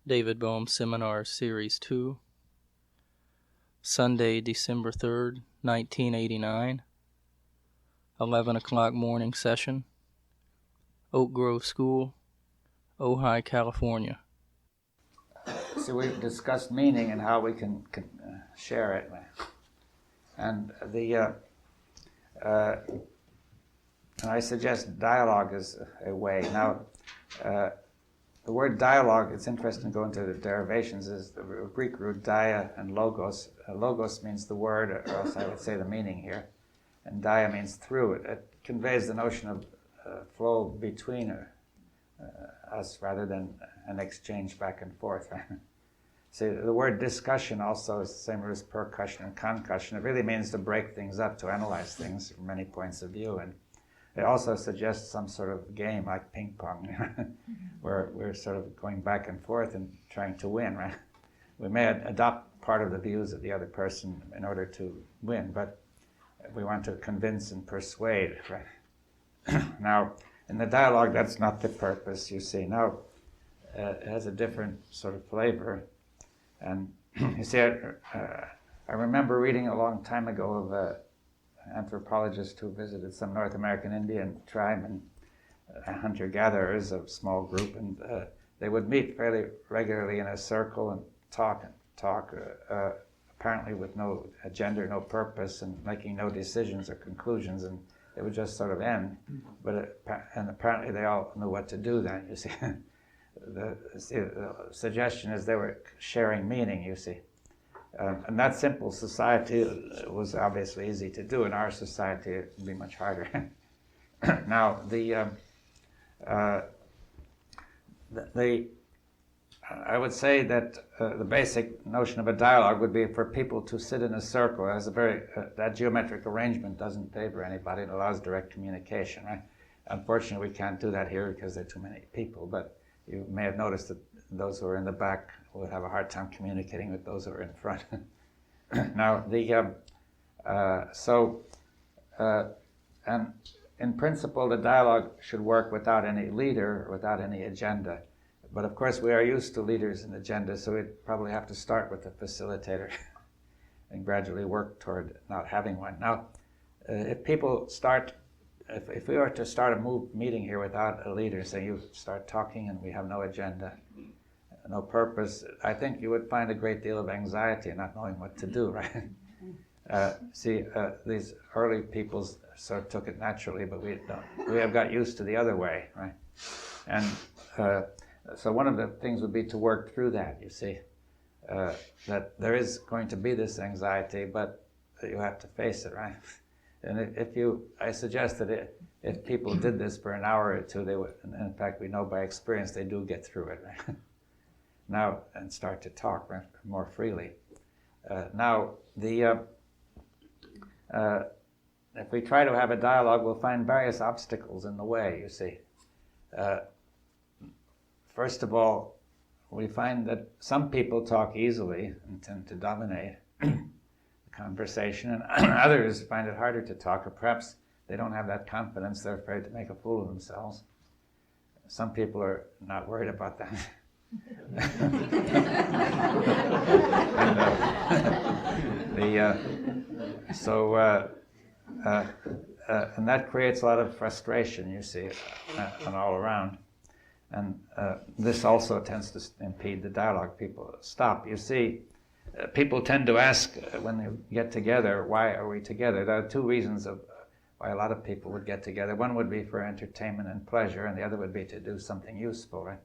David Bohm Seminar Series 2, Sunday, December 3rd, 1989, 11 o'clock morning session, Oak Grove School, Ojai, California. So we've discussed meaning and how we can share it. And and I suggest dialogue is a way. Now, the word dialogue, it's interesting to go into the derivations, is the Greek root dia and logos. Logos means the word, or else I would say the meaning here. And dia means through. It conveys the notion of flow between us rather than an exchange back and forth. See, the word discussion also is the same root as percussion and concussion. It really means to break things up, to analyze things from many points of view. And it also suggests some sort of game like ping pong, where we're sort of going back and forth and trying to win, right? We may adopt part of the views of the other person in order to win, but we want to convince and persuade, right? Now, in the dialogue, that's not the purpose, you see. Now, it has a different sort of flavor. And you see, I remember reading a long time ago of an anthropologist who visited some North American Indian tribe and hunter-gatherers, a small group, and they would meet fairly regularly in a circle and talk, apparently with no agenda, no purpose, and making no decisions or conclusions, and it would just sort of end. And apparently they all knew what to do then, you see. The suggestion is they were sharing meaning, you see. And that simple society was obviously easy to do. In our society, it would be much harder. Now, I would say that the basic notion of a dialogue would be for people to sit in a circle. As that geometric arrangement doesn't favor anybody. It allows direct communication, right? Unfortunately, we can't do that here because there are too many people, but you may have noticed that those who are in the back would have a hard time communicating with those who are in front. Now, and in principle, the dialogue should work without any leader, without any agenda. But of course, we are used to leaders and agendas, so we'd probably have to start with a facilitator and gradually work toward not having one. Now, if we were to start a meeting here without a leader, say you start talking and we have no agenda, no purpose, I think you would find a great deal of anxiety in not knowing what to do, right? These early people sort of took it naturally, but we have got used to the other way, right? And so one of the things would be to work through that, you see, that there is going to be this anxiety, but you have to face it, right? And I suggest that if people did this for an hour or two, they would, and in fact, we know by experience they do get through it, right? Now, and start to talk more freely. Now, if we try to have a dialogue, we'll find various obstacles in the way, you see. First of all, we find that some people talk easily and tend to dominate the conversation, and others find it harder to talk, or perhaps they don't have that confidence, they're afraid to make a fool of themselves. Some people are not worried about that. And that creates a lot of frustration, you see, and all around. And this also tends to impede the dialogue. People stop. You see, people tend to ask when they get together, why are we together? There are two reasons of why a lot of people would get together. One would be for entertainment and pleasure, and the other would be to do something useful, right?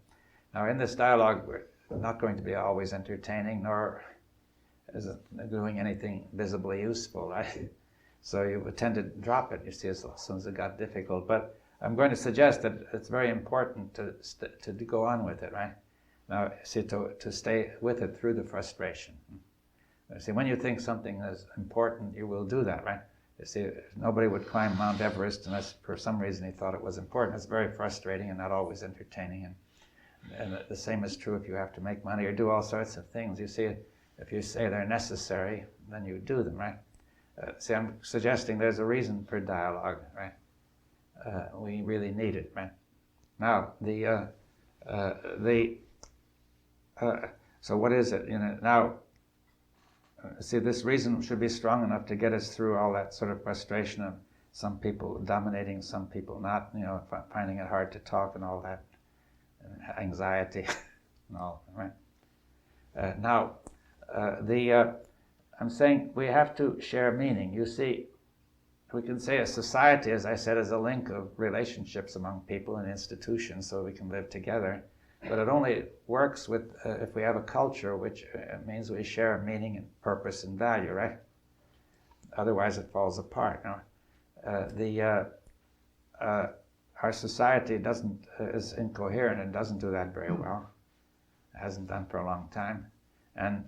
Now, in this dialogue, we're not going to be always entertaining, nor is it doing anything visibly useful, right? So you would tend to drop it, you see, as soon as it got difficult. But I'm going to suggest that it's very important to go on with it, right? Now, see, to stay with it through the frustration. See, when you think something is important, you will do that, right? You see, nobody would climb Mount Everest unless for some reason he thought it was important. It's very frustrating and not always entertaining. And the same is true if you have to make money or do all sorts of things. You see, if you say they're necessary, then you do them, right? See, I'm suggesting there's a reason for dialogue, right? We really need it, right? Now, so what is it? Now, see, this reason should be strong enough to get us through all that sort of frustration of some people dominating, some people not, finding it hard to talk and all that, anxiety and all, right? Now, I'm saying we have to share meaning. You see, we can say a society, as I said, is a link of relationships among people and institutions so we can live together. But it only works with if we have a culture, which means we share meaning and purpose and value, right? Otherwise, it falls apart. Our society is incoherent and doesn't do that very well. It hasn't done for a long time, and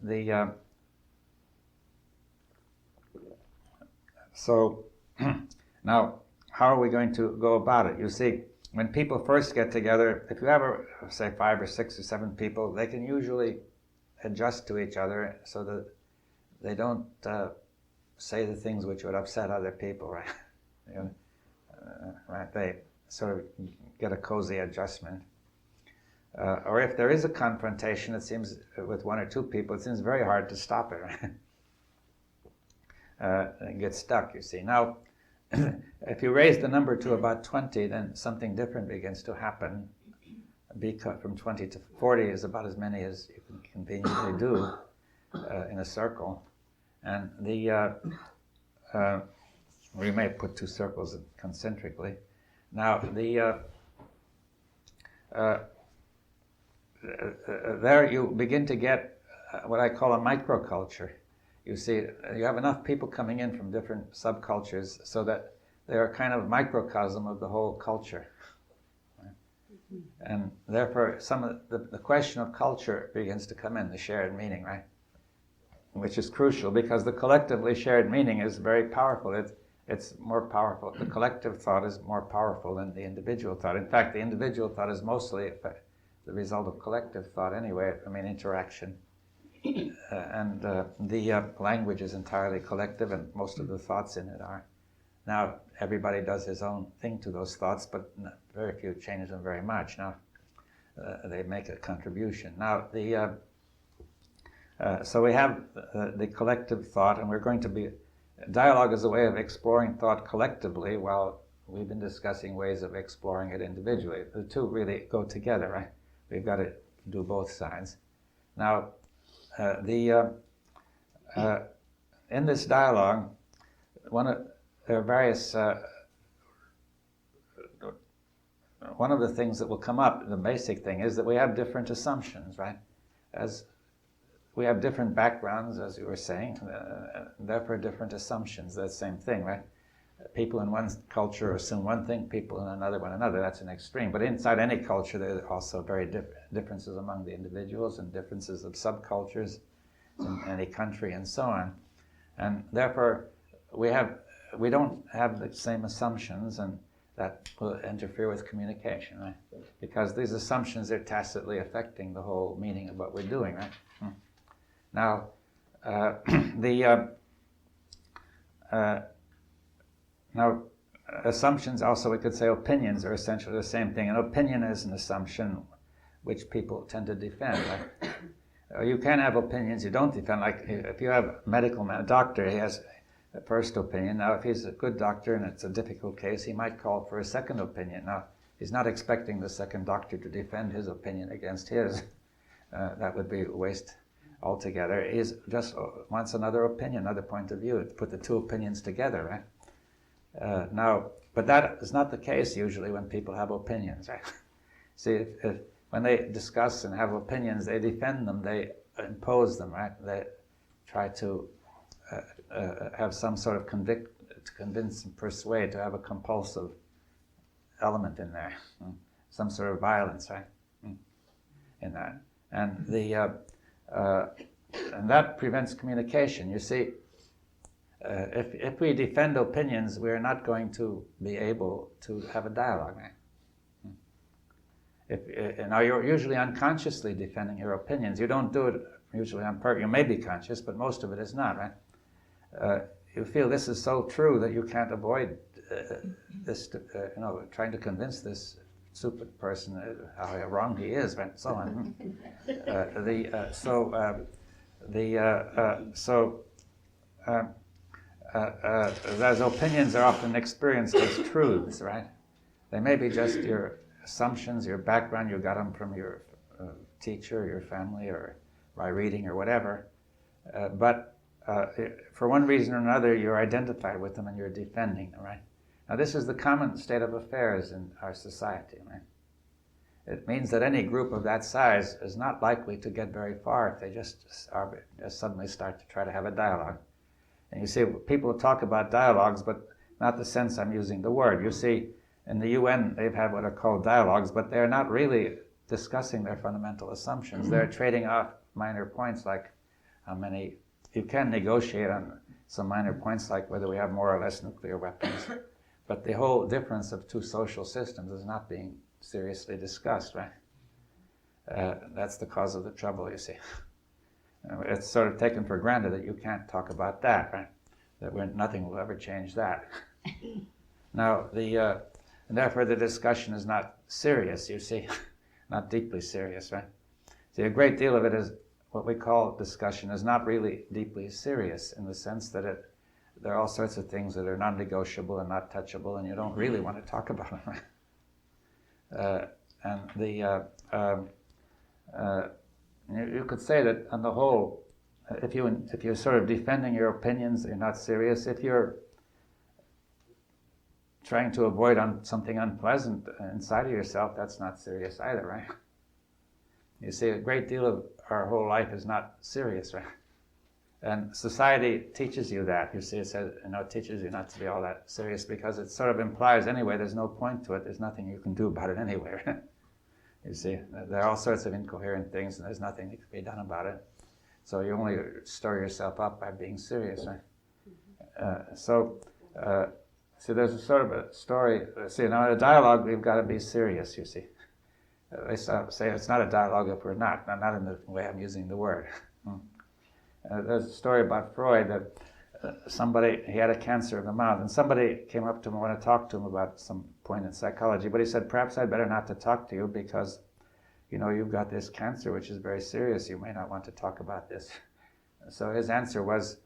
so now, how are we going to go about it? You see, when people first get together, if you have, say, 5 or 6 or 7 people, they can usually adjust to each other so that they don't say the things which would upset other people, right? Right? They sort of get a cozy adjustment. Or if there is a confrontation, it seems, with 1 or 2 people, it seems very hard to stop it, right? And get stuck, you see. Now, if you raise the number to about 20, then something different begins to happen. Because from 20 to 40 is about as many as you can conveniently do in a circle. And we may put 2 circles concentrically. Now, there you begin to get what I call a microculture. You see, you have enough people coming in from different subcultures so that they're a kind of microcosm of the whole culture. Right? And therefore, some of the question of culture begins to come in, the shared meaning, right? Which is crucial because the collectively shared meaning is very powerful. It's more powerful. The collective thought is more powerful than the individual thought. In fact, the individual thought is mostly the result of collective thought anyway, interaction. And the language is entirely collective, and most of the thoughts in it are. Now, everybody does his own thing to those thoughts, but very few change them very much. Now, they make a contribution. Now, so we have the collective thought, and we're going to be... Dialogue is a way of exploring thought collectively, while we've been discussing ways of exploring it individually. The two really go together, right? We've got to do both sides. Now, in this dialogue, there are various... one of the things that will come up, the basic thing, is that we have different assumptions, right? As we have different backgrounds, as you were saying, therefore different assumptions. That's the same thing, right? People in one culture assume one thing, people in another one another. That's an extreme. But inside any culture, there are also very differences among the individuals and differences of subcultures in any country and so on. And therefore, we don't have the same assumptions, and that will interfere with communication, right? Because these assumptions are tacitly affecting the whole meaning of what we're doing, right? Now, assumptions also, we could say opinions are essentially the same thing. An opinion is an assumption which people tend to defend. Like, you can have opinions you don't defend. Like if you have a medical man, a doctor, he has a first opinion. Now, if he's a good doctor and it's a difficult case, he might call for a second opinion. Now, he's not expecting the second doctor to defend his opinion against his. That would be a waste altogether. He just wants another opinion, another point of view, to put the two opinions together, right? Now, but that is not the case usually when people have opinions, right? See, when they discuss and have opinions, they defend them, they impose them, right? They try to have some sort of to convince and persuade, to have a compulsive element in there, some sort of violence, right? In that, and and that prevents communication. You see, if we defend opinions, we're not going to be able to have a dialogue, right? Now, you're usually unconsciously defending your opinions. You don't do it usually on purpose. You may be conscious, but most of it is not, right? You feel this is so true that you can't avoid this, trying to convince this stupid person, how wrong he is, and so on. Those opinions are often experienced as truths, right? They may be just your assumptions, your background, you got them from your teacher, your family, or by reading or whatever. But for one reason or another, you're identified with them and you're defending them, right? Now, this is the common state of affairs in our society, right? It means that any group of that size is not likely to get very far if they just suddenly start to try to have a dialogue. And you see, people talk about dialogues, but not the sense I'm using the word. You see, in the UN, they've had what are called dialogues, but they're not really discussing their fundamental assumptions. They're trading off minor points like how many, you can negotiate on some minor points like whether we have more or less nuclear weapons, but the whole difference of two social systems is not being seriously discussed, right? That's the cause of the trouble, you see. It's sort of taken for granted that you can't talk about that, right? That nothing will ever change that. Now, and therefore the discussion is not serious, you see, not deeply serious, right? See, a great deal of it is what we call discussion is not really deeply serious in the sense that there are all sorts of things that are non-negotiable and not touchable, and you don't really want to talk about them, right? You could say that on the whole, if you're sort of defending your opinions, you're not serious. If you're trying to avoid something unpleasant inside of yourself, that's not serious either, right? You see, a great deal of our whole life is not serious, right? And society teaches you that. You see, it says, it teaches you not to be all that serious because it sort of implies anyway there's no point to it. There's nothing you can do about it anyway, right? You see, there are all sorts of incoherent things and there's nothing that can be done about it. So you only stir yourself up by being serious, right? See, there's a sort of a story. See, now in a dialogue, we've got to be serious, you see. They say it's not a dialogue if we're not in the way I'm using the word. There's a story about Freud that he had a cancer of the mouth, and somebody came up to him and wanted to talk to him about some point in psychology, but he said, perhaps I'd better not to talk to you because, you've got this cancer which is very serious. You may not want to talk about this. So his answer was,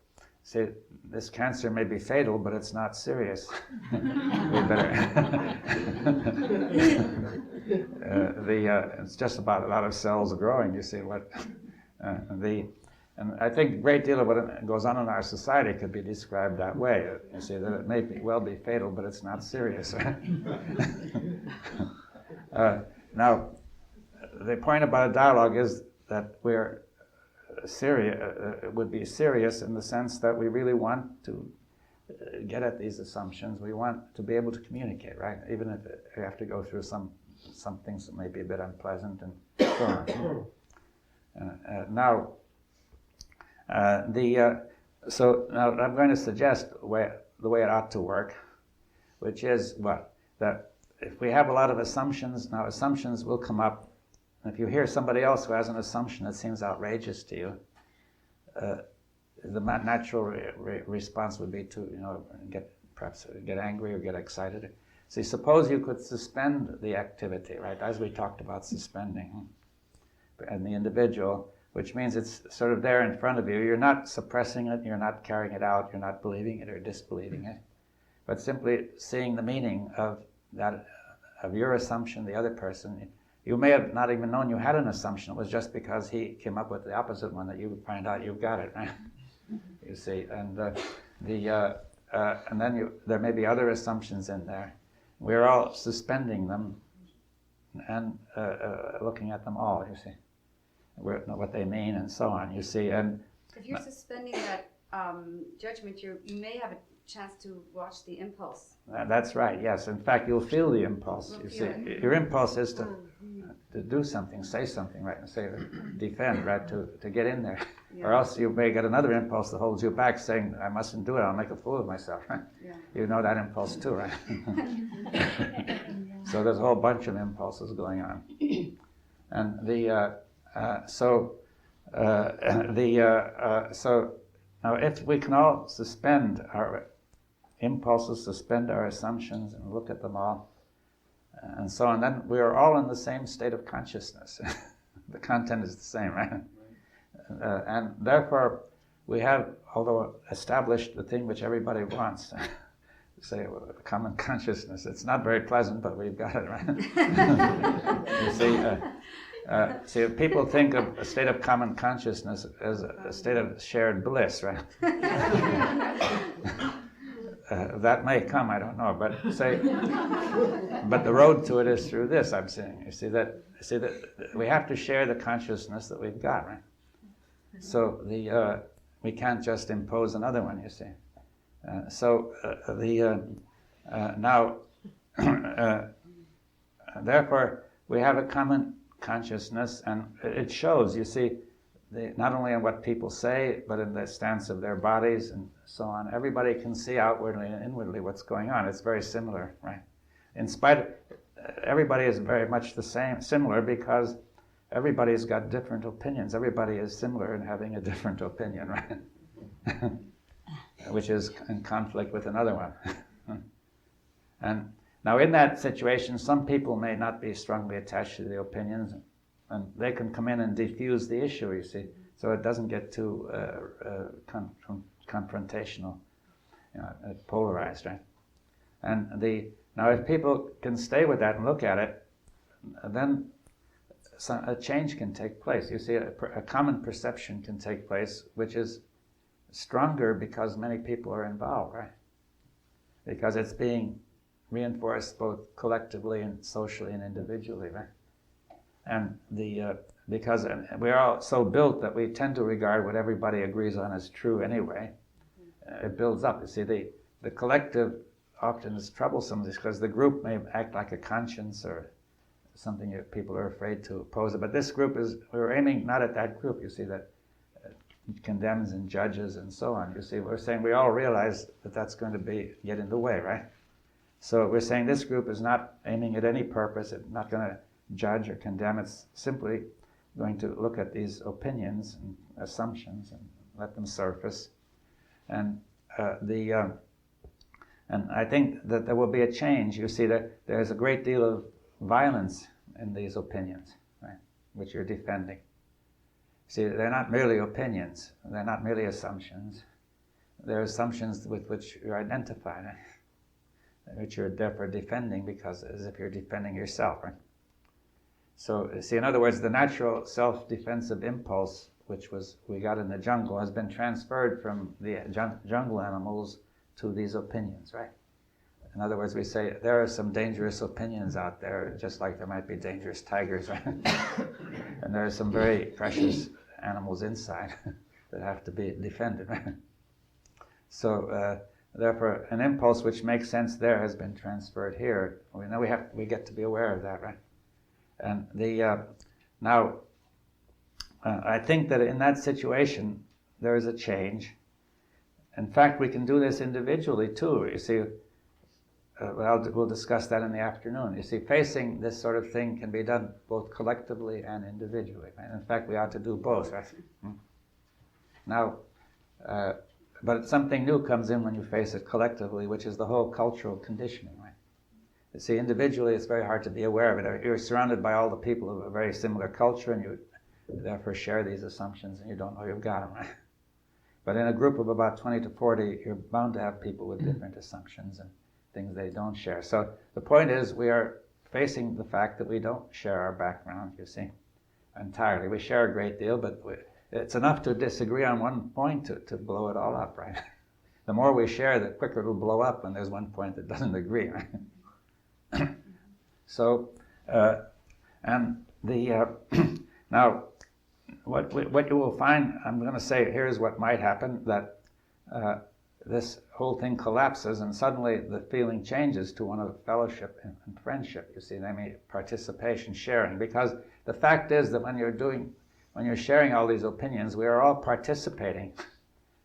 say, this cancer may be fatal, but it's not serious. We better. It's just about a lot of cells growing. You see what and I think a great deal of what goes on in our society could be described that way. You see that it may well be fatal, but it's not serious. Now, the point about a dialogue is that we're would be serious in the sense that we really want to get at these assumptions. We want to be able to communicate, right? Even if we have to go through some things that may be a bit unpleasant and so on. So now I'm going to suggest the way it ought to work, which is what? That if we have a lot of assumptions, now assumptions will come up. If you hear somebody else who has an assumption that seems outrageous to you, the natural response would be to, get angry or get excited. See, suppose you could suspend the activity, right, as we talked about suspending, and the individual, which means it's sort of there in front of you. You're not suppressing it, you're not carrying it out, you're not believing it or disbelieving it, but simply seeing the meaning of your assumption, the other person. You may have not even known you had an assumption. It was just because he came up with the opposite one that you find out you've got it, right? You see, and and then there may be other assumptions in there. We're all suspending them and looking at them all, you see, what they mean and so on, you see. And if you're suspending that judgment, you may have a chance to watch the impulse. That's right, yes. In fact, you'll feel the impulse, you see. Your impulse is to do something, say something, right, and defend, right, to get in there. Yeah. Or else you may get another impulse that holds you back saying, I mustn't do it, I'll make a fool of myself, right? Yeah. You know that impulse too, right? So there's a whole bunch of impulses going on. And so now if we can all suspend our impulses, suspend our assumptions and look at them all, and so on. Then we are all in the same state of consciousness. The content is the same, right? And therefore, we have, although established the thing which everybody wants, say common consciousness. It's not very pleasant, but we've got it, right? See, people think of a state of common consciousness as a state of shared bliss, right? That may come, I don't know, but the road to it is through this. I'm saying, you see that we have to share the consciousness that we've got, right? So we can't just impose another one, you see. Therefore, we have a common consciousness, and it shows, you see, not only in what people say, but in the stance of their bodies and so on. Everybody can see outwardly and inwardly what's going on. It's very similar, right? In spite of, everybody is very much the same, similar, because everybody's got different opinions. Everybody is similar in having a different opinion, right? Which is in conflict with another one. And now in that situation, some people may not be strongly attached to the opinions, and they can come in and diffuse the issue, you see, so it doesn't get too confrontational, polarized, right? And now if people can stay with that and look at it, then a change can take place. You see, a common perception can take place, which is stronger because many people are involved, right? Because it's being reinforced both collectively and socially and individually, right? And because we're all so built that we tend to regard what everybody agrees on as true anyway. It builds up. You see, the collective often is troublesome because the group may act like a conscience or something that people are afraid to oppose it. But this group we're aiming not at that group, you see, that condemns and judges and so on. You see, we're saying we all realize that that's going to get in the way, right? So we're saying this group is not aiming at any purpose. It's not going to judge or condemn. It's simply going to look at these opinions and assumptions and let them surface. And and I think that there will be a change. You see that there's a great deal of violence in these opinions, right, which you're defending. See, they're not merely opinions. They're not merely assumptions. They're assumptions with which you're identified, right? Which you're therefore defending, because as if you're defending yourself, right? So, see, in other words, the natural self-defensive impulse, which we got in the jungle, has been transferred from the jungle animals to these opinions, right? In other words, we say there are some dangerous opinions out there, just like there might be dangerous tigers, right? And there are some very precious animals inside that have to be defended, right? So, therefore, an impulse which makes sense there has been transferred here. Now we get to be aware of that, right? And I think that in that situation there is a change. In fact, we can do this individually too. You see, we'll discuss that in the afternoon. You see, facing this sort of thing can be done both collectively and individually. Right? In fact, we ought to do both. Right? Now, but something new comes in when you face it collectively, which is the whole cultural conditioning. Right? You see, individually, it's very hard to be aware of it. You're surrounded by all the people of a very similar culture, and you therefore share these assumptions, and you don't know you've got them. Right? But in a group of about 20 to 40, you're bound to have people with different assumptions and things they don't share. So the point is, we are facing the fact that we don't share our background, you see, entirely. We share a great deal, but it's enough to disagree on one point to blow it all up, right? The more we share, the quicker it'll blow up when there's one point that doesn't agree, right? So, now, what you will find, I'm going to say, here's what might happen, that this whole thing collapses and suddenly the feeling changes to one of fellowship and friendship, you see, I mean participation, sharing, because the fact is that when you're sharing all these opinions, we are all participating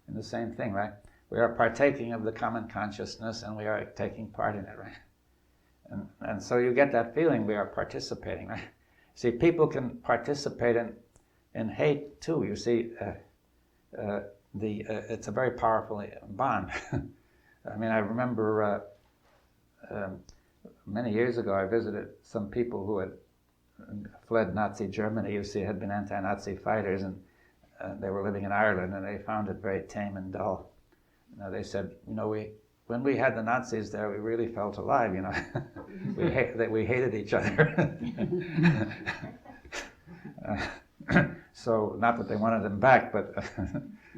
in the same thing, right? We are partaking of the common consciousness and we are taking part in it, right? And so you get that feeling we are participating, right? See, people can participate in hate too, you see. It's a very powerful bond. I mean, I remember many years ago, I visited some people who had fled Nazi Germany, you see, had been anti-Nazi fighters, and they were living in Ireland, and they found it very tame and dull. They said, when we had the Nazis there, we really felt alive, we hated each other. So, not that they wanted them back, but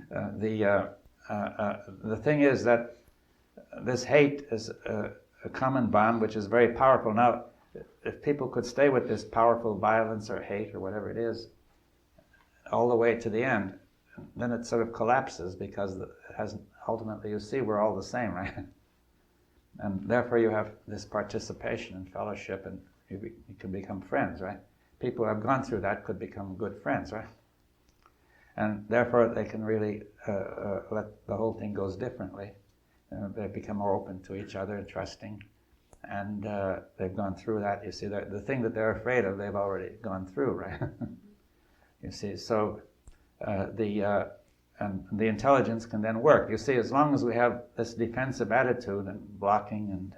the thing is that this hate is a common bond which is very powerful. Now, if people could stay with this powerful violence or hate or whatever it is all the way to the end, then it sort of collapses, because it hasn't, ultimately, you see, we're all the same, right? And therefore you have this participation and fellowship, and you can become friends, right? People who have gone through that could become good friends, right? And therefore they can really let the whole thing goes differently. They become more open to each other, trusting, and they've gone through that. You see, the thing that they're afraid of, they've already gone through, right? You see, so and the intelligence can then work. You see, as long as we have this defensive attitude and blocking and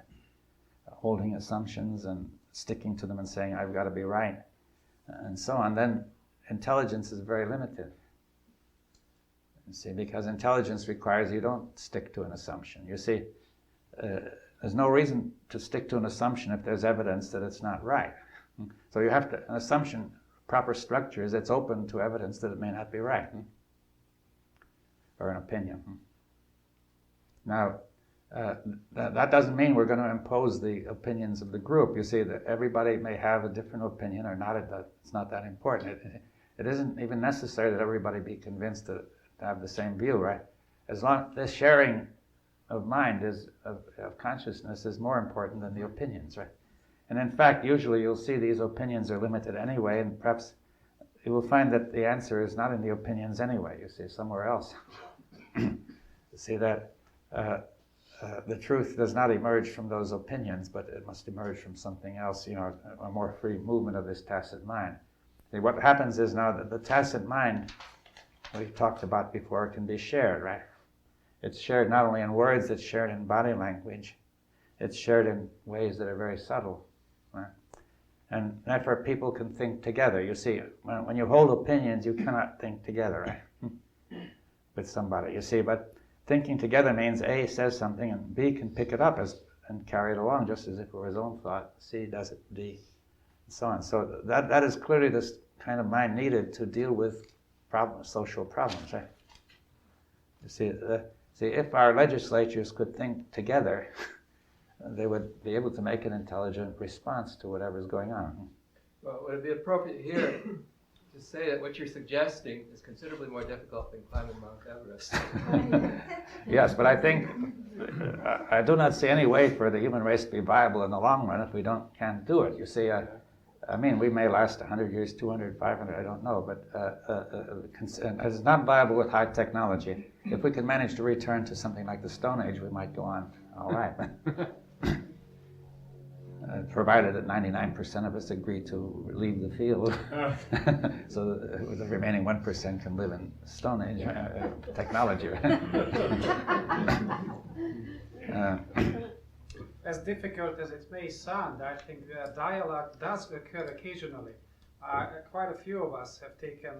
holding assumptions and sticking to them and saying, I've got to be right, and so on, then intelligence is very limited. You see, because intelligence requires you don't stick to an assumption. You see, there's no reason to stick to an assumption if there's evidence that it's not right. So you have to, an assumption, proper structure is it's open to evidence that it may not be right, or an opinion. Now, that doesn't mean we're going to impose the opinions of the group. You see, that everybody may have a different opinion or not. It's not that important. It isn't even necessary that everybody be convinced to have the same view, right? As long this sharing of mind of consciousness is more important than the opinions, right? And in fact, usually you'll see these opinions are limited anyway, and perhaps you will find that the answer is not in the opinions anyway, you see, somewhere else. You see that the truth does not emerge from those opinions, but it must emerge from something else, a more free movement of this tacit mind. See, what happens is now that the tacit mind, we've talked about before, can be shared, right? It's shared not only in words, it's shared in body language. It's shared in ways that are very subtle, right? And therefore people can think together. You see, when you hold opinions, you cannot think together, right? With somebody, you see, but thinking together means A says something and B can pick it up and carry it along just as if it were his own thought. C does it, D, and so on. So that is clearly this kind of mind needed to deal with social problems, right? You see, if our legislatures could think together, they would be able to make an intelligent response to whatever's going on. Well, would it be appropriate here to say that what you're suggesting is considerably more difficult than climbing Mount Everest? Yes, but I think I do not see any way for the human race to be viable in the long run if we can't do it. You see, I mean, we may last 100 years, 200, 500, I don't know, but it's not viable with high technology. If we could manage to return to something like the Stone Age, we might go on all right. Provided that 99% of us agree to leave the field, so the remaining 1% can live in Stone Age technology. As difficult as it may sound, I think dialogue does occur occasionally. Quite a few of us have taken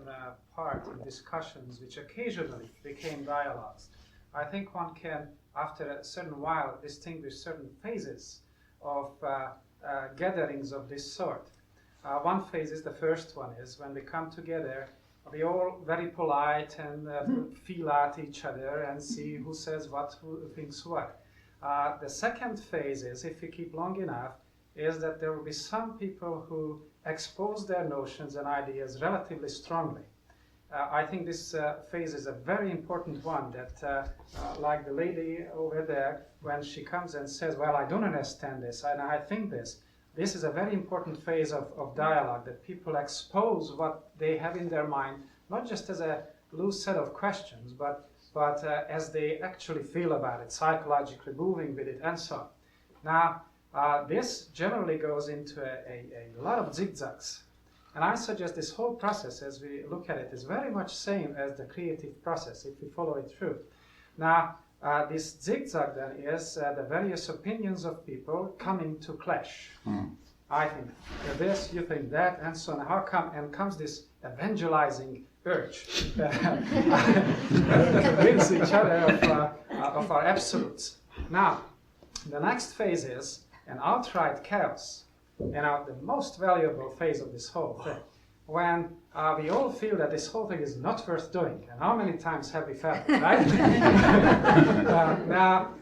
part in discussions which occasionally became dialogues. I think one can, after a certain while, distinguish certain phases of gatherings of this sort. One phase is the first one, is when we come together, we all very polite and feel at each other and see who says what, who thinks what. The second phase is, if we keep long enough, is that there will be some people who expose their notions and ideas relatively strongly. I think this phase is a very important one, that like the lady over there, when she comes and says, well, I don't understand this and I think this is a very important phase of dialogue, that people expose what they have in their mind, not just as a loose set of questions, but as they actually feel about it, psychologically moving with it, and so on. Now, this generally goes into a lot of zigzags. And I suggest this whole process, as we look at it, is very much same as the creative process, if we follow it through. Now, this zigzag then is the various opinions of people coming to clash. I think this, you think that, and so on. How come? And comes this evangelizing urge to convince each other of our absolutes. Now, the next phase is an outright chaos, and the most valuable phase of this whole thing, when we all feel that this whole thing is not worth doing. And how many times have we felt it, right? Now,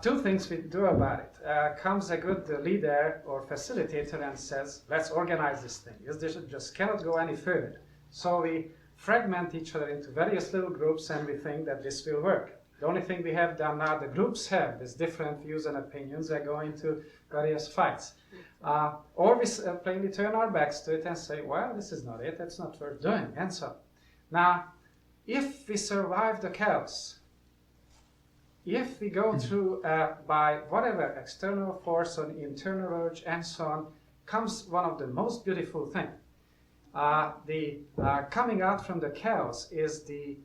two things we do about it. Comes a good leader or facilitator and says, let's organize this thing. This just cannot go any further. So we fragment each other into various little groups, and we think that this will work. The only thing we have done now, the groups have these different views and opinions. They go into various fights. Or we plainly turn our backs to it and say, well, this is not it, it's not worth doing, and so on. Now, if we survive the chaos, if we go through by whatever external force or internal urge and so on, comes one of the most beautiful things. The coming out from the chaos is the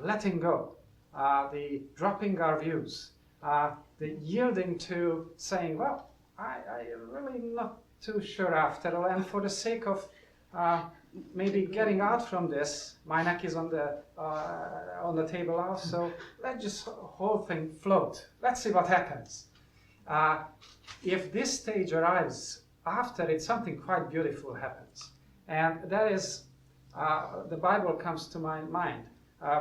letting go, the dropping our views, the yielding to saying, well, I'm really not too sure after all, and for the sake of maybe getting out from this, my neck is on the table now, so let just whole thing float. Let's see what happens. If this stage arrives after it, something quite beautiful happens. And that is, the Bible comes to my mind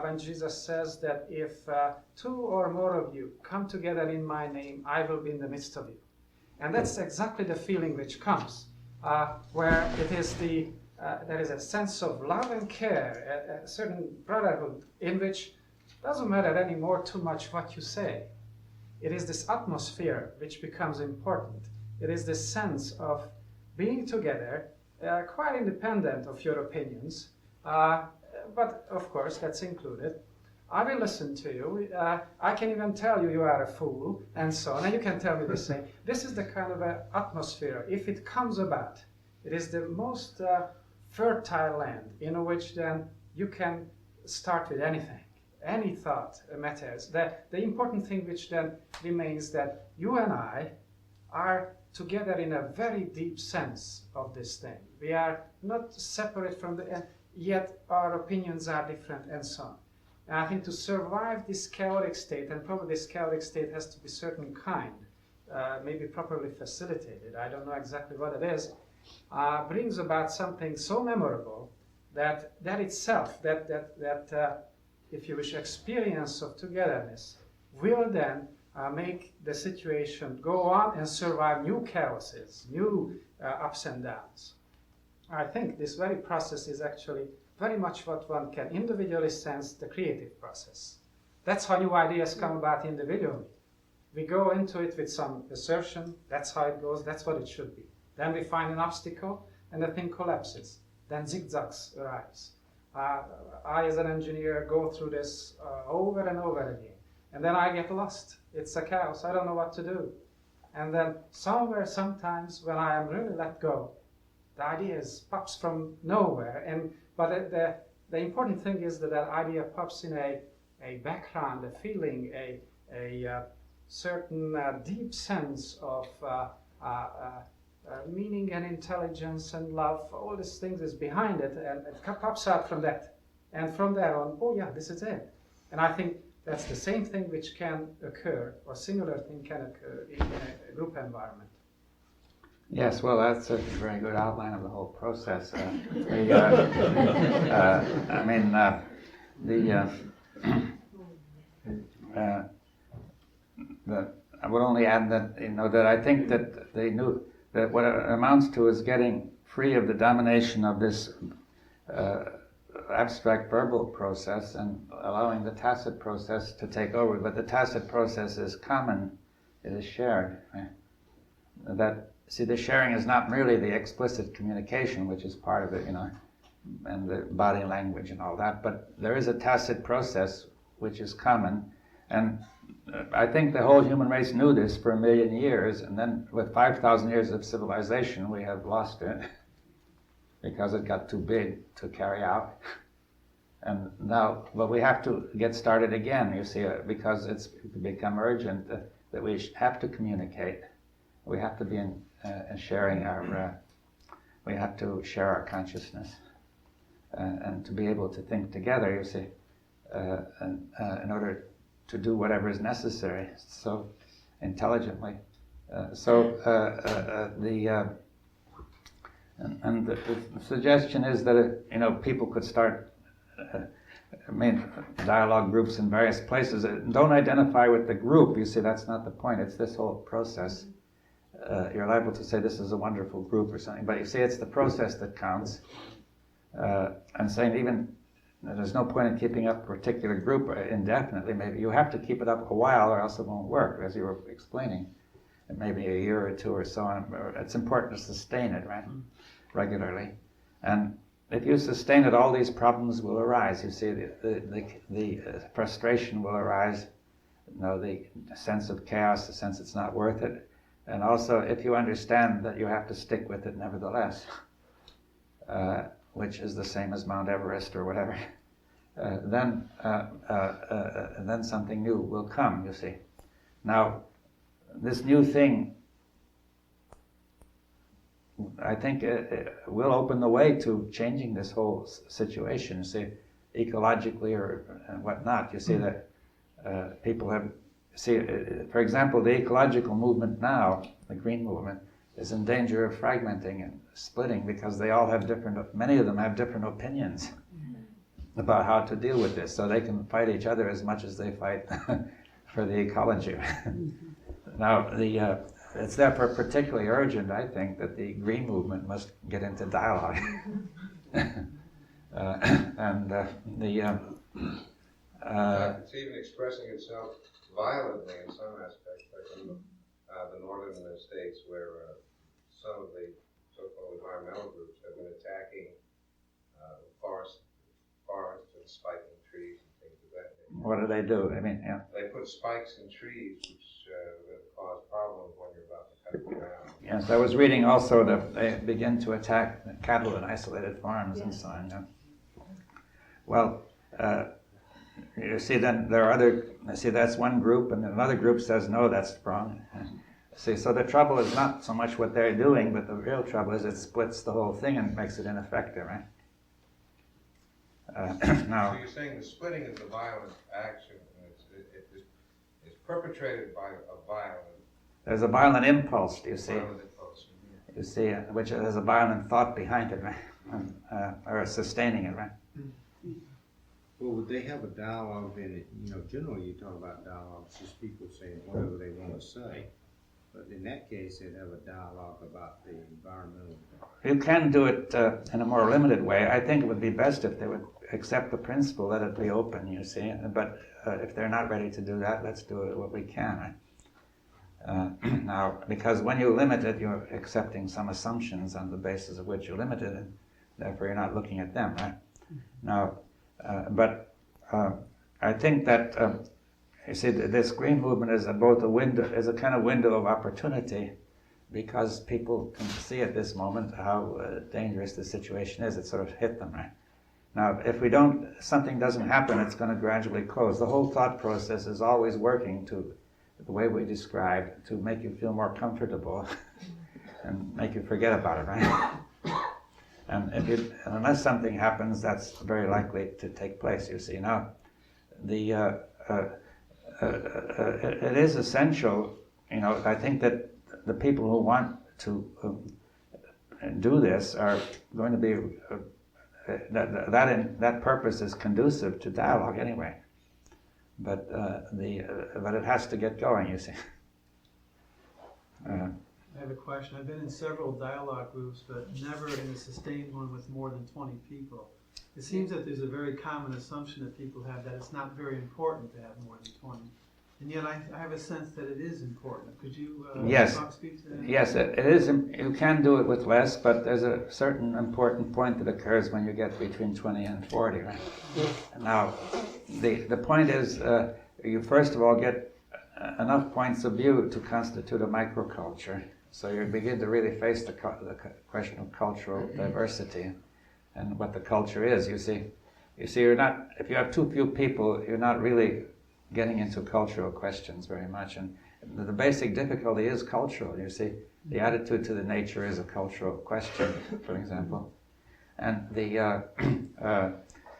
when Jesus says that if 2 or more of you come together in my name, I will be in the midst of you. And that's exactly the feeling which comes, where it is there is a sense of love and care, a certain brotherhood in which it doesn't matter anymore too much what you say. It is this atmosphere which becomes important. It is this sense of being together, quite independent of your opinions, but of course that's included. I will listen to you. I can even tell you are a fool, and so on. And you can tell me the same. This is the kind of atmosphere. If it comes about, it is the most fertile land in which then you can start with anything. Any thought matters. The important thing which then remains that you and I are together in a very deep sense of this thing. We are not separate from yet our opinions are different and so on. And I think to survive this chaotic state, and probably this chaotic state has to be certain kind, maybe properly facilitated, I don't know exactly what it is, brings about something so memorable that itself, that if you wish, experience of togetherness will then make the situation go on and survive new chaoses, new ups and downs. I think this very process is actually very much what one can individually sense, the creative process. That's how new ideas come about individually. We go into it with some assertion, that's how it goes, that's what it should be. Then we find an obstacle and the thing collapses. Then zigzags arise. I, as an engineer, go through this over and over again. And then I get lost. It's a chaos. I don't know what to do. And then somewhere, sometimes, when I am really let go, the idea pops from nowhere. But the important thing is that idea pops in a background, a feeling, a certain deep sense of meaning and intelligence and love. All these things is behind it, and it pops out from that. And from there on, oh yeah, this is it. And I think that's the same thing which can occur, or similar thing can occur in a group environment. Yes, well, that's a very good outline of the whole process. I would only add that that I think that they knew that what it amounts to is getting free of the domination of this abstract verbal process and allowing the tacit process to take over. But the tacit process is common; it is shared. Right? The sharing is not merely the explicit communication, which is part of it, and the body language and all that, but there is a tacit process which is common. And I think the whole human race knew this for 1 million years, and then with 5,000 years of civilization, we have lost it because it got too big to carry out. And now, but we have to get started again, you see, because it's become urgent that we have to communicate. We have to be in sharing our, we have to share our consciousness and to be able to think together, you see, in order to do whatever is necessary so intelligently. The suggestion is that people could start dialogue groups in various places. Don't identify with the group. You see, that's not the point. It's this whole process. You're liable to say this is a wonderful group or something, but you see, it's the process that counts. And saying even there's no point in keeping up a particular group indefinitely. Maybe you have to keep it up a while, or else it won't work, as you were explaining. Maybe a year or two or so on. It's important to sustain it, right, regularly. And if you sustain it, all these problems will arise. You see, the frustration will arise, the sense of chaos, the sense it's not worth it. And also, if you understand that you have to stick with it nevertheless, which is the same as Mount Everest or whatever, then something new will come, you see. Now, this new thing, I think, will open the way to changing this whole situation, you see, ecologically or whatnot. You see that people have, for example, the ecological movement now, the green movement, is in danger of fragmenting and splitting because they all have many of them have different opinions about how to deal with this, so they can fight each other as much as they fight for the ecology. Now, it's therefore particularly urgent, I think, that the green movement must get into dialogue. It's even expressing itself violently in some aspects, like in the northern states, where some of the so-called environmental groups have been attacking forests and spiking trees and things of that nature. What do they do? They put spikes in trees, which cause problems when you're about to cut them down. Yes, I was reading also that they begin to attack cattle in isolated farms and so on. Yeah. Well, you see, then there are that's one group, and another group says, no, that's wrong. See, so the trouble is not so much what they're doing, but the real trouble is it splits the whole thing and makes it ineffective, right? Now, so you're saying the splitting is a violent action, and it's perpetrated by a violent. There's a violent impulse, you see. Violent impulse. You see, which has a violent thought behind it, right? Or sustaining it, right? Well, would they have a dialogue then? Generally you talk about dialogues, just people saying whatever they want to say. But in that case, they'd have a dialogue about the environmental. You can do it in a more limited way. I think it would be best if they would accept the principle, let it be open, you see. But if they're not ready to do that, let's do it what we can. Now, because when you limit it, you're accepting some assumptions on the basis of which you limit it, and therefore you're not looking at them, right? Now, I think that you see, this green movement is both is a kind of window of opportunity, because people can see at this moment how dangerous the situation is. It sort of hit them, right? Now, if something doesn't happen, it's going to gradually close. The whole thought process is always working to the way we described, to make you feel more comfortable and make you forget about it, right? And unless something happens, that's very likely to take place, you see. Now, it is essential, I think that the people who want to do this are going to be, that purpose is conducive to dialogue anyway. But it has to get going, you see. I have a question. I've been in several dialogue groups, but never in a sustained one with more than 20 people. It seems that there's a very common assumption that people have that it's not very important to have more than 20. And yet I have a sense that it is important. Could you speak to that? Yes, it is. You can do it with less, but there's a certain important point that occurs when you get between 20 and 40, right? Now, the point is, you first of all get enough points of view to constitute a microculture. So you begin to really face the question of cultural diversity and what the culture is. You see, You see, if you have too few people, you're not really getting into cultural questions very much. And the basic difficulty is cultural, you see. The attitude to the nature is a cultural question, for example. And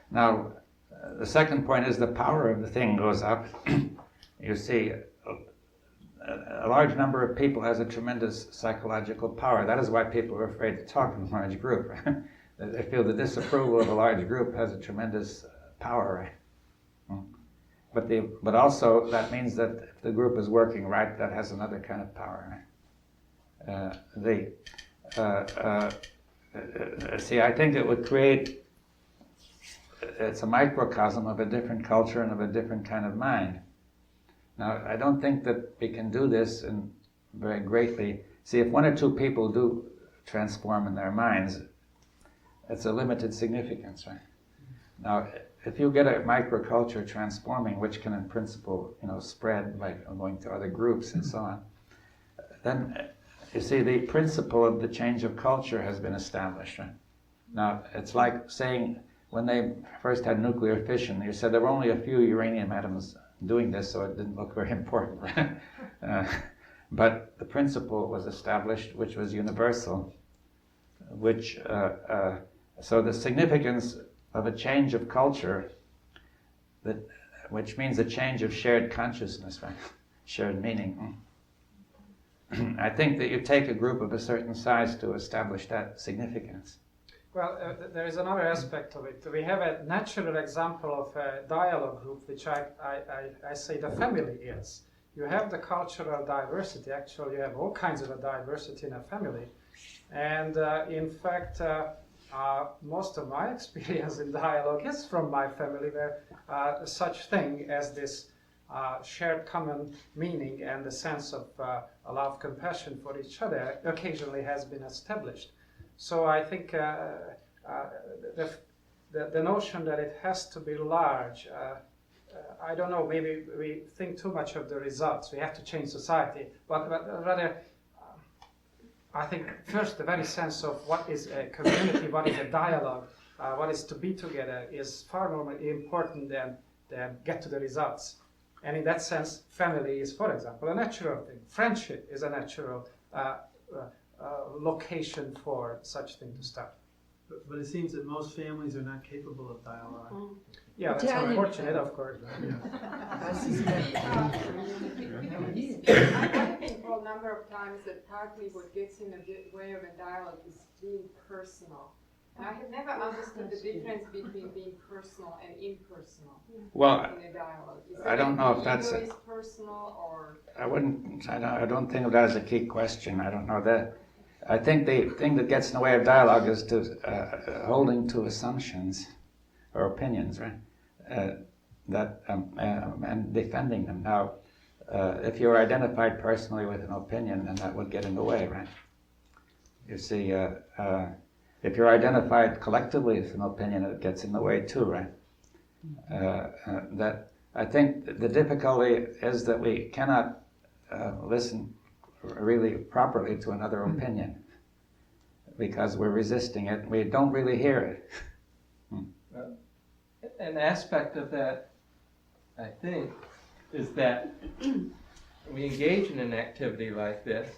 now, the second point is the power of the thing goes up. You see, a large number of people has a tremendous psychological power. That is why people are afraid to talk in a large group. They feel the disapproval of a large group has a tremendous power. But also that means that if the group is working right, that has another kind of power. See, I think it would create. It's a microcosm of a different culture and of a different kind of mind. Now, I don't think that we can do this very greatly. See, if one or two people do transform in their minds, it's a limited significance, right? Now, if you get a microculture transforming, which can in principle, spread by going to other groups and so on, then you see the principle of the change of culture has been established, right? Now, it's like saying when they first had nuclear fission, you said there were only a few uranium atoms doing this, so it didn't look very important, right? But the principle was established, which was universal, so the significance of a change of culture, which means a change of shared consciousness, right? Shared meaning. I think that you take a group of a certain size to establish that significance. Well, there is another aspect of it. We have a natural example of a dialogue group, which I say the family is. You have the cultural diversity. Actually, you have all kinds of a diversity in a family. And in fact, most of my experience in dialogue is from my family, where such thing as this shared common meaning and the sense of love, compassion for each other occasionally has been established. So I think the notion that it has to be large, I don't know, maybe we think too much of the results. We have to change society, but rather, I think first the very sense of what is a community, what is a dialogue, what is to be together is far more important than get to the results. And in that sense, family is, for example, a natural thing. Friendship is a natural location for such thing to start. But it seems that most families are not capable of dialogue. Yeah, that's unfortunate, of course. I think for a number of times that partly what gets in the way of a dialogue is being personal. And I have never understood the difference between being personal and impersonal in a dialogue. I don't know if that's is personal or... I don't think of that as a key question. I don't know that. I think the thing that gets in the way of dialogue is to holding to assumptions or opinions, right? And defending them. Now, if you're identified personally with an opinion, then that would get in the way, right? You see, if you're identified collectively with an opinion, it gets in the way too, right? That I think the difficulty is that we cannot listen really properly to another opinion because we're resisting it. We don't really hear it. An aspect of that, I think, is that we engage in an activity like this,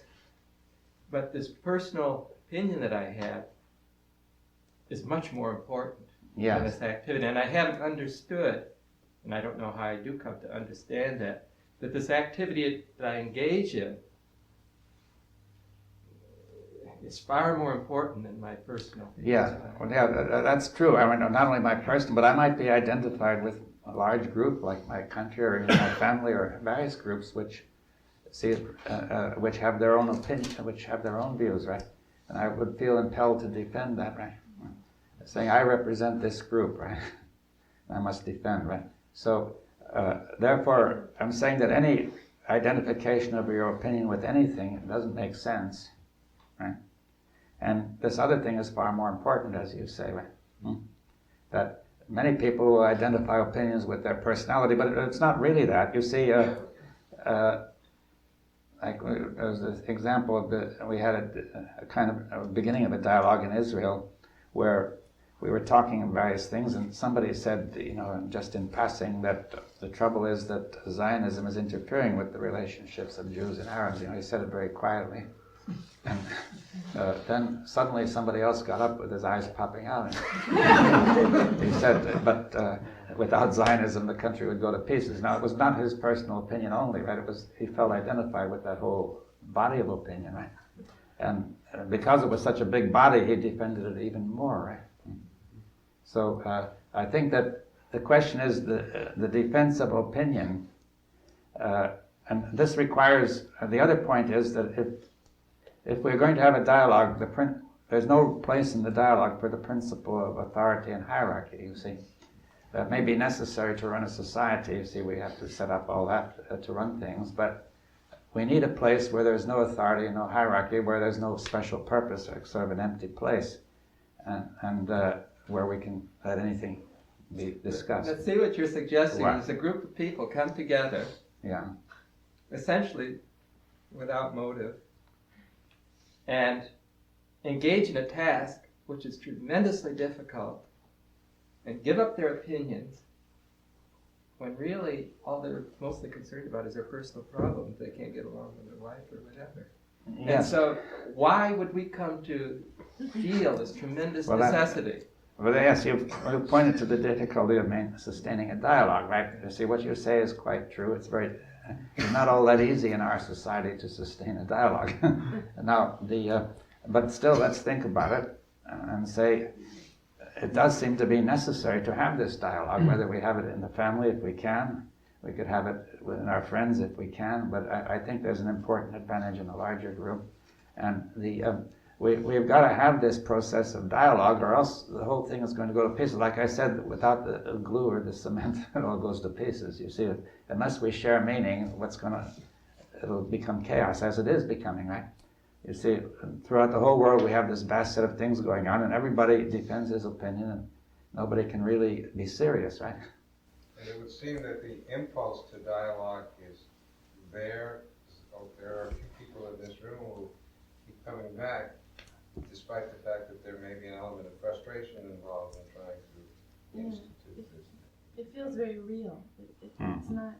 but this personal opinion that I have is much more important than this activity. And I haven't understood, and I don't know how I do come to understand that this activity that I engage in is far more important than my personal opinion. That's true. I mean, not only my personal, but I might be identified with a large group like my country or even my family or various groups which have their own opinion, which have their own views, right? And I would feel impelled to defend that, right? Saying I represent this group, right? I must defend, right? So, therefore, I'm saying that any identification of your opinion with anything doesn't make sense, right? And this other thing is far more important, as you say, right? That many people will identify opinions with their personality, but it's not really that. You see, like there was this example of we had a kind of a beginning of a dialogue in Israel where we were talking about various things, and somebody said, just in passing, that the trouble is that Zionism is interfering with the relationships of Jews and Arabs. He said it very quietly. And then suddenly somebody else got up with his eyes popping out. And he said, but without Zionism, the country would go to pieces. Now, it was not his personal opinion only, right? He felt identified with that whole body of opinion, right? And because it was such a big body, he defended it even more, right? So I think that the question is the defense of opinion, and this requires, the other point is that if we're going to have a dialogue, there's no place in the dialogue for the principle of authority and hierarchy, you see. That may be necessary to run a society, you see, we have to set up all that to run things, but we need a place where there's no authority and no hierarchy, where there's no special purpose, like sort of an empty place, and where we can let anything be discussed. Let's see what you're suggesting is a group of people come together, essentially without motive, and engage in a task which is tremendously difficult, and give up their opinions, when really all they're mostly concerned about is their personal problems. They can't get along with their wife or whatever. And so why would we come to feel this tremendous necessity? Yes, you pointed to the difficulty of sustaining a dialogue, right? You see, what you say is quite true. It's not all that easy in our society to sustain a dialogue. Now, but still, let's think about it and say, it does seem to be necessary to have this dialogue, whether we have it in the family if we can, we could have it within our friends if we can, but I think there's an important advantage in a larger group. And we've got to have this process of dialogue, or else the whole thing is going to go to pieces. Like I said, without the glue or the cement, it all goes to pieces. You see, unless we share meaning, it'll become chaos, as it is becoming, right? You see, throughout the whole world, we have this vast set of things going on, and everybody defends his opinion, and nobody can really be serious, right? And it would seem that the impulse to dialogue is there. So there are a few people in this room who keep coming back, despite the fact that there may be an element of frustration involved in trying to institute this. It feels very real. It's not.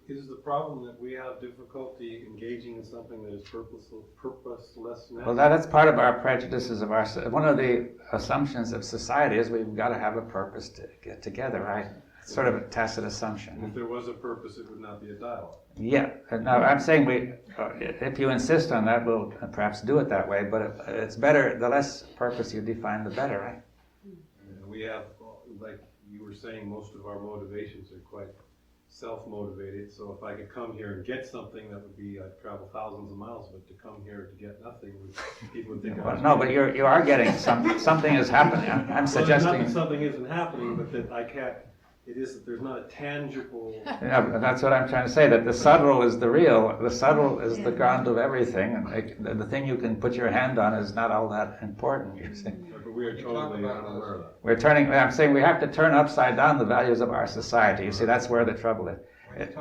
Is the problem that we have difficulty engaging in something that is purposeless? Well, that's part of our prejudices of one of the assumptions of society is we've got to have a purpose to get together, right? It's sort of a tacit assumption. If there was a purpose, it would not be a dialogue. Yeah. Now, I'm saying if you insist on that, we'll perhaps do it that way, but it's better, the less purpose you define, the better, right? And we have, like you were saying, most of our motivations are quite self-motivated, so if I could come here and get something, that would be, I'd travel thousands of miles, but to come here to get nothing, people would think but you are getting something is happening. I'm suggesting... Not that something isn't happening, but that I can't, there's not a tangible... Yeah, but that's what I'm trying to say, that the subtle is the real, the subtle is the ground of everything, and the thing you can put your hand on is not all that important, you see. But we are totally unaware of that. I'm saying we have to turn upside down the values of our society. You see, that's where the trouble is.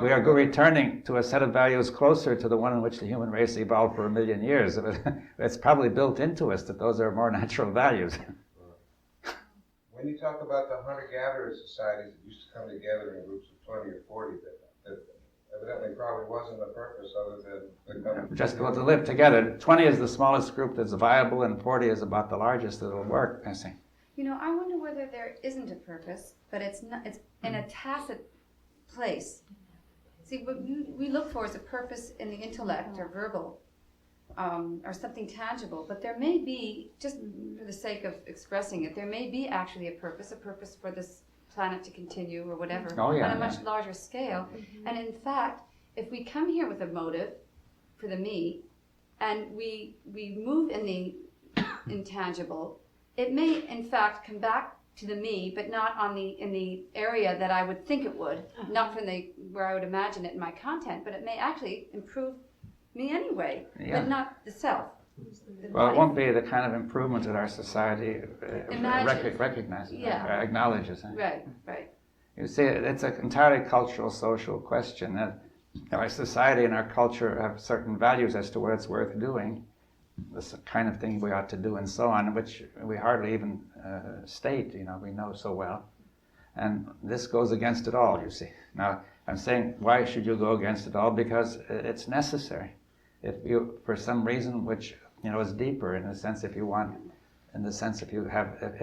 We are returning to a set of values closer to the one in which the human race evolved for 1 million years. It's probably built into us that those are more natural values. When you talk about the hunter-gatherer societies that used to come together in groups of 20 or 40, that evidently probably wasn't a purpose other than just to live together. 20 is the smallest group that's viable, and 40 is about the largest that'll work, I think. I wonder whether there isn't a purpose, but it's in a tacit place. See, what we look for is a purpose in the intellect or verbal, or something tangible, but there may be, just for the sake of expressing it, there may be actually a purpose for this planet to continue or whatever, on a much larger scale. And in fact, if we come here with a motive for the me, and we move in the intangible, it may in fact come back to the me, but not in the area that I would think it would, not from where I would imagine it in my content, but it may actually improve me anyway, but not the self. Well, it won't be the kind of improvement that our society recognizes, acknowledges. Right. You see, it's an entirely cultural, social question. Our society and our culture have certain values as to what it's worth doing, this kind of thing we ought to do and so on, which we hardly even state, we know so well. And this goes against it all, you see. Now, I'm saying, why should you go against it all? Because it's necessary. If you, for some reason which, is deeper in the sense if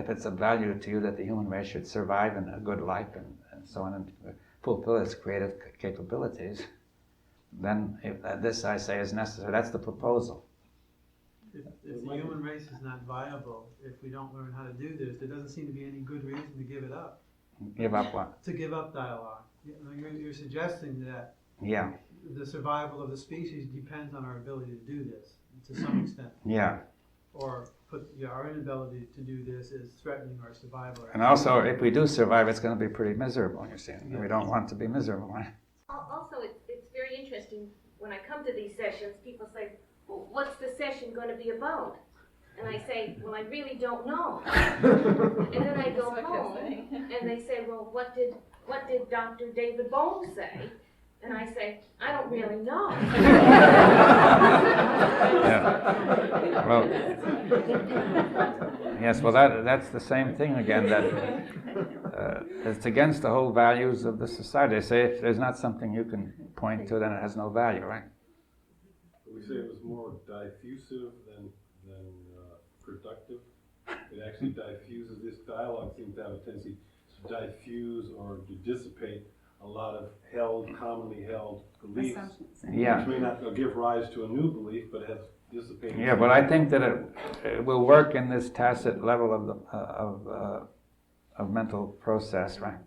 it's of value to you that the human race should survive in a good life and so on and fulfill its creative capabilities, then this, I say, is necessary. That's the proposal. If the human race is not viable, if we don't learn how to do this, there doesn't seem to be any good reason to give it up. Give up what? To give up dialogue. You're suggesting that Yeah. the survival of the species depends on our ability to do this to some extent. Yeah. Or our inability to do this is threatening our survival. And also, if we do survive, it's going to be pretty miserable, you see. Yeah. We don't want to be miserable, right? Also, it's very interesting, when I come to these sessions, people say, well, what's the session going to be about? And I say, well, I really don't know. And then I go home, and they say, well, what did Dr. David Bohm say? And I say, I don't really know. Yeah. Well, yes, well, that's the same thing again, that it's against the whole values of the society. They say if there's not something you can point to, then it has no value, right? We say it was more diffusive than productive. It actually diffuses. This dialogue seems to have a tendency to diffuse or to dissipate a lot of commonly held beliefs, Yeah. which may not give rise to a new belief, but has dissipated. Yeah, but I think that it will work in this tacit level of mental process, right?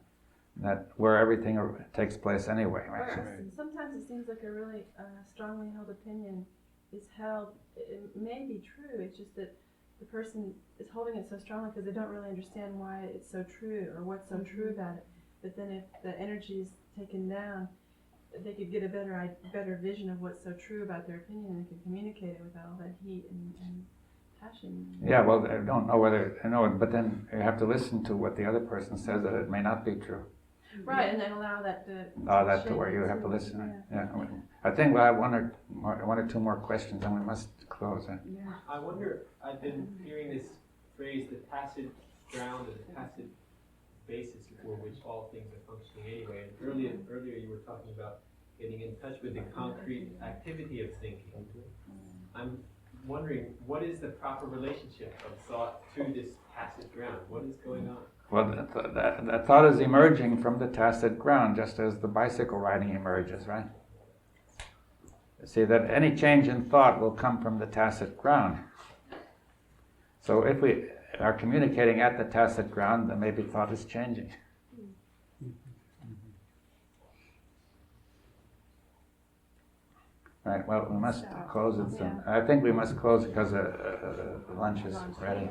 That where everything takes place anyway, right? Sometimes it seems like a really strongly held opinion is held. It may be true. It's just that the person is holding it so strongly because they don't really understand why it's so true or what's so true about it. But then if the energy is taken down, they could get a better vision of what's so true about their opinion and can communicate it without all that heat and passion. Yeah, well, I don't know whether I know it, but then you have to listen to what the other person says that it may not be true. Right, and then allow that to where you have to listen. Right? Yeah. I think we'll have one or two more questions, and we must close. Huh? Yeah. I wonder. I've been hearing this phrase, the tacit ground, or the tacit basis for which all things are functioning anyway. And earlier you were talking about getting in touch with the concrete activity of thinking. I'm wondering, what is the proper relationship of thought to this tacit ground? What is going on? Well, the thought is emerging from the tacit ground, just as the bicycle riding emerges, right? See, that any change in thought will come from the tacit ground. So if we are communicating at the tacit ground, then maybe thought is changing. Right, well, we must close it soon. I think we must close because lunch is ready.